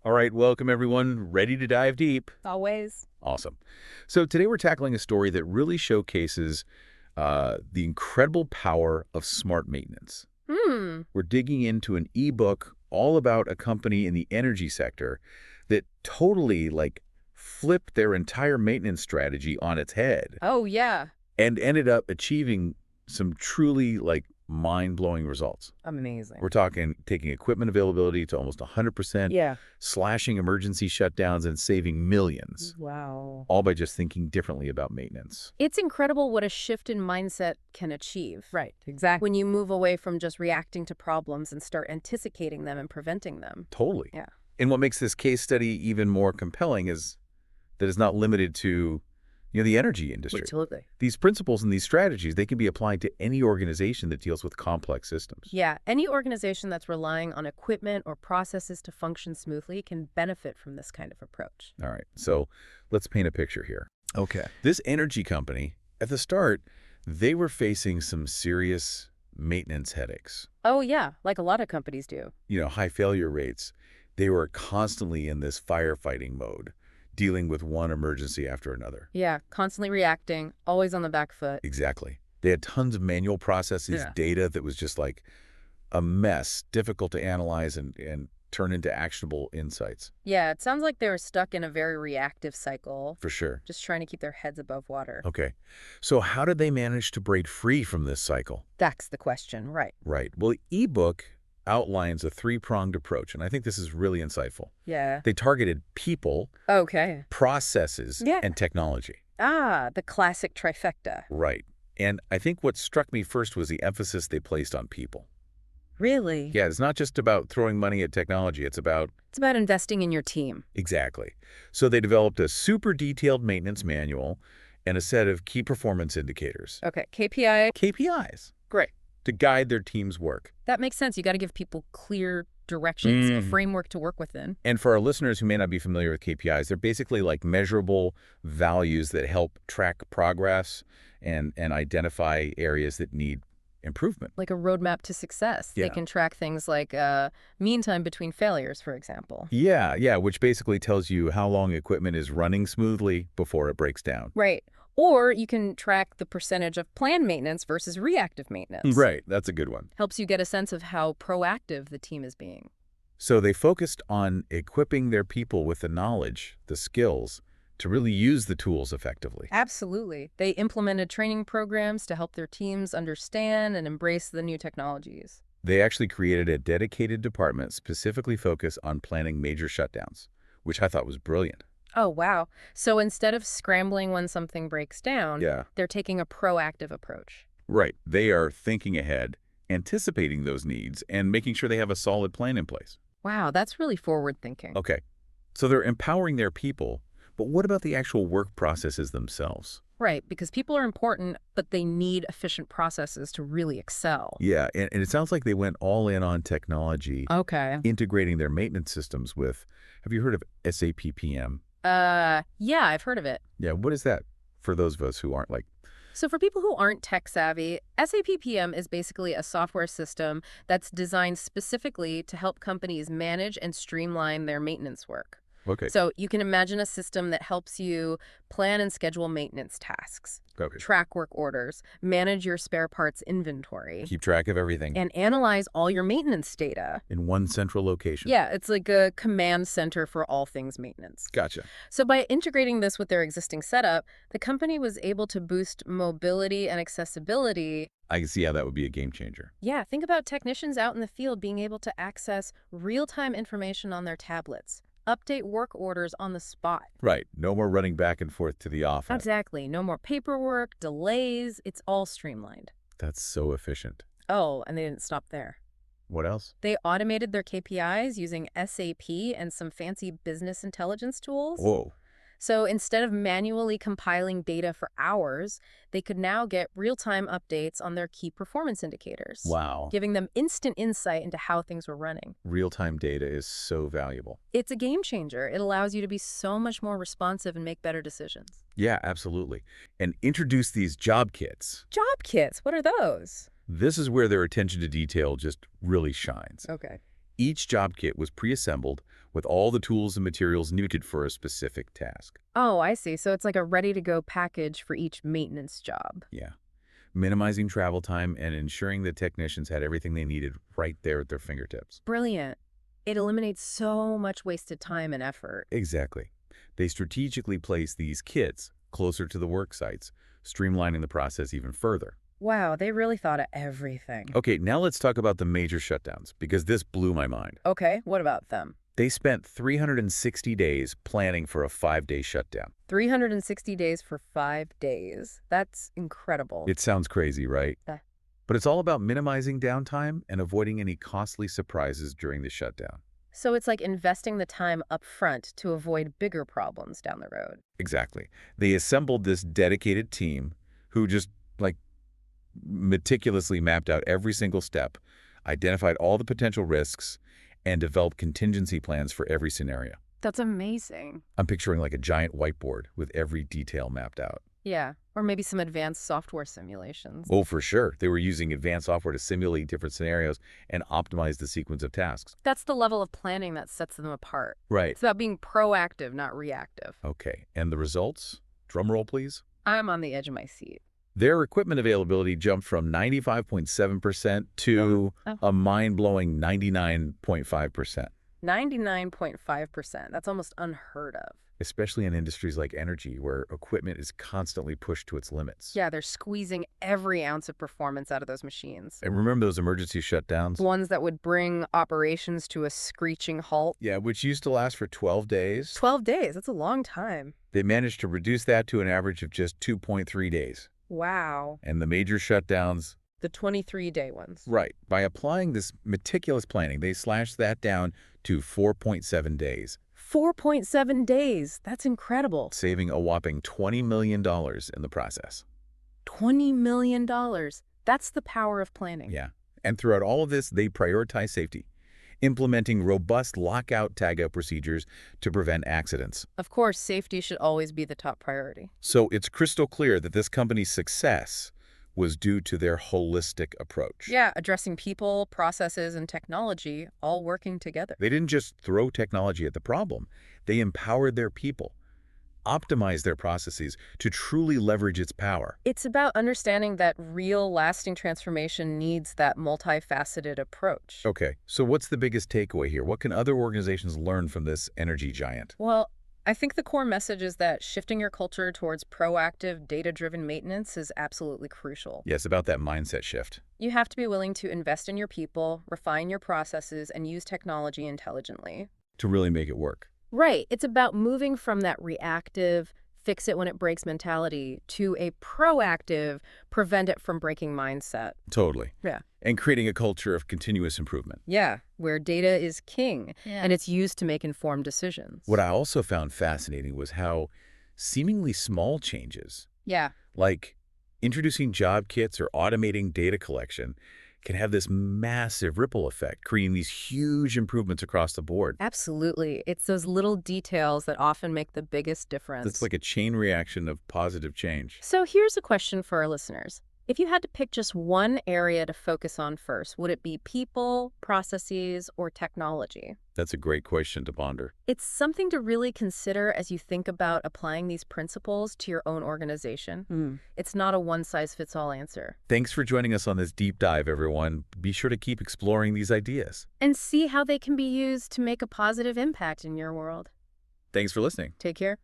All right, welcome everyone. Ready to dive deep? Always. Awesome. So today we're tackling a story that really showcases the incredible power of smart maintenance. Hmm. We're digging into an ebook all about a company in the energy sector that totally flipped their entire maintenance strategy on its head Oh, yeah. and ended up achieving some truly mind-blowing results. Amazing. We're talking taking equipment availability to almost 100%, Yeah. slashing emergency shutdowns, and saving millions, Wow. all by just thinking differently about maintenance. It's incredible what a shift in mindset can achieve. Right, exactly. When you move away from just reacting to problems and start anticipating them and preventing them. Totally. Yeah. And what makes this case study even more compelling is that it's not limited to the energy industry. Absolutely. These principles and these strategies, they can be applied to any organization that deals with complex systems. Yeah, any organization that's relying on equipment or processes to function smoothly can benefit from this kind of approach. All right, so let's paint a picture here. Okay. This energy company, at the start, they were facing some serious maintenance headaches. Oh, yeah, like a lot of companies do. High failure rates. They were constantly in this firefighting mode, dealing with one emergency after another. Yeah, constantly reacting, always on the back foot. Exactly. They had tons of manual processes, Yeah. data that was just like a mess, difficult to analyze and turn into actionable insights. Yeah, it sounds like they were stuck in a very reactive cycle, For sure. just trying to keep their heads above water. Okay. So how did they manage to break free from this cycle? That's the question, right? Right. Well, the ebook outlines a three-pronged approach, and I think this is really insightful. Yeah. They targeted people, Okay. processes, Yeah. and technology. Ah, the classic trifecta. Right. And I think what struck me first was the emphasis they placed on people. Really? Yeah, it's not just about throwing money at technology. It's about... It's about investing in your team. Exactly. So they developed a super detailed maintenance manual and a set of key performance indicators. Okay, KPI. KPIs. Great. To guide their team's work. That makes sense. You got to give people clear directions, a Mm. framework to work within. And for our listeners who may not be familiar with KPIs, they're basically like measurable values that help track progress and identify areas that need improvement. Like a roadmap to success. Yeah. They can track things like mean time between failures, for example. Yeah, which basically tells you how long equipment is running smoothly before it breaks down. Right. Or you can track the percentage of planned maintenance versus reactive maintenance. Right, that's a good one. Helps you get a sense of how proactive the team is being. So they focused on equipping their people with the knowledge, the skills, to really use the tools effectively. Absolutely. They implemented training programs to help their teams understand and embrace the new technologies. They actually created a dedicated department specifically focused on planning major shutdowns, which I thought was brilliant. Oh, wow. So instead of scrambling when something breaks down, Yeah. they're taking a proactive approach. Right. They are thinking ahead, anticipating those needs, and making sure they have a solid plan in place. Wow, that's really forward thinking. Okay. So they're empowering their people, but what about the actual work processes themselves? Right, because people are important, but they need efficient processes to really excel. Yeah, and it sounds like they went all in on technology, Okay. integrating their maintenance systems with, have you heard of SAP PM? Yeah, I've heard of it. Yeah, what is that for those of us who aren't So for people who aren't tech savvy, SAP PM is basically a software system that's designed specifically to help companies manage and streamline their maintenance work. okay. So you can imagine a system that helps you plan and schedule maintenance tasks, Okay. track work orders, manage your spare parts inventory, Keep track of everything and analyze all your maintenance data. in one central location. Yeah, it's like a command center for all things maintenance. Gotcha. So by integrating this with their existing setup, the company was able to boost mobility and accessibility. I can see how that would be a game changer. Yeah, think about technicians out in the field being able to access real-time information on their tablets, update work orders on the spot. Right. No more running back and forth to the office. Exactly. No more paperwork, delays. It's all streamlined. That's so efficient. Oh, and they didn't stop there. What else? They automated their KPIs using SAP and some fancy business intelligence tools. Whoa. So instead of manually compiling data for hours, they could now get real-time updates on their key performance indicators, Wow. giving them instant insight into how things were running. Real-time data is so valuable. It's a game changer. It allows you to be so much more responsive and make better decisions. Yeah, absolutely. And introduce these job kits. Job kits, what are those? This is where their attention to detail just really shines. Okay. Each job kit was pre-assembled with all the tools and materials needed for a specific task. Oh, I see. So it's like a ready-to-go package for each maintenance job. Yeah. Minimizing travel time and ensuring that technicians had everything they needed right there at their fingertips. Brilliant. It eliminates so much wasted time and effort. Exactly. They strategically placed these kits closer to the work sites, streamlining the process even further. Wow, they really thought of everything. Okay, now let's talk about the major shutdowns, because this blew my mind. Okay, what about them? They spent 360 days planning for a 5-day shutdown. 360 days for 5 days. That's incredible. It sounds crazy, right? Uh. But it's all about minimizing downtime and avoiding any costly surprises during the shutdown. So it's like investing the time up front to avoid bigger problems down the road. Exactly. They assembled this dedicated team who just, like, meticulously mapped out every single step, identified all the potential risks, and developed contingency plans for every scenario. That's amazing. I'm picturing like a giant whiteboard with every detail mapped out. Yeah, or maybe some advanced software simulations. Oh, for sure. They were using advanced software to simulate different scenarios and optimize the sequence of tasks. That's the level of planning that sets them apart. Right. It's about being proactive, not reactive. Okay. And the results? Drum roll, please. I'm on the edge of my seat. Their equipment availability jumped from 95.7% to a mind-blowing 99.5%. 99.5%. That's almost unheard of. Especially in industries like energy, where equipment is constantly pushed to its limits. Yeah, they're squeezing every ounce of performance out of those machines. And remember those emergency shutdowns? Ones that would bring operations to a screeching halt. Yeah, which used to last for 12 days. 12 days. That's a long time. They managed to reduce that to an average of just 2.3 days. Wow. And the major shutdowns? The 23-day ones. Right. By applying this meticulous planning, they slashed that down to 4.7 days. 4.7 days. That's incredible. Saving a whopping $20 million in the process. $20 million. That's the power of planning. Yeah. And throughout all of this, they prioritize safety, implementing robust lockout-tagout procedures to prevent accidents. Of course, safety should always be the top priority. So it's crystal clear that this company's success was due to their holistic approach. Yeah, addressing people, processes, and technology all working together. They didn't just throw technology at the problem. They empowered their people, optimized their processes to truly leverage its power. It's about understanding that real, lasting transformation needs that multifaceted approach. Okay, so what's the biggest takeaway here? What can other organizations learn from this energy giant? Well, I think the core message is that shifting your culture towards proactive, data-driven maintenance is absolutely crucial. Yes, about that mindset shift. You have to be willing to invest in your people, refine your processes, and use technology intelligently. To really make it work. Right. It's about moving from that reactive, fix it when it breaks mentality to a proactive, prevent it from breaking mindset. Totally. Yeah. And creating a culture of continuous improvement. Yeah, where data is king, and it's used to make informed decisions. What I also found fascinating was how seemingly small changes, Yeah. like introducing job kits or automating data collection, can have this massive ripple effect, creating these huge improvements across the board. Absolutely. It's those little details that often make the biggest difference. It's like a chain reaction of positive change. So here's a question for our listeners. If you had to pick just one area to focus on first, would it be people, processes, or technology? That's a great question to ponder. It's something to really consider as you think about applying these principles to your own organization. It's not a one-size-fits-all answer. Thanks for joining us on this deep dive, everyone. Be sure to keep exploring these ideas. And see how they can be used to make a positive impact in your world. Thanks for listening. Take care.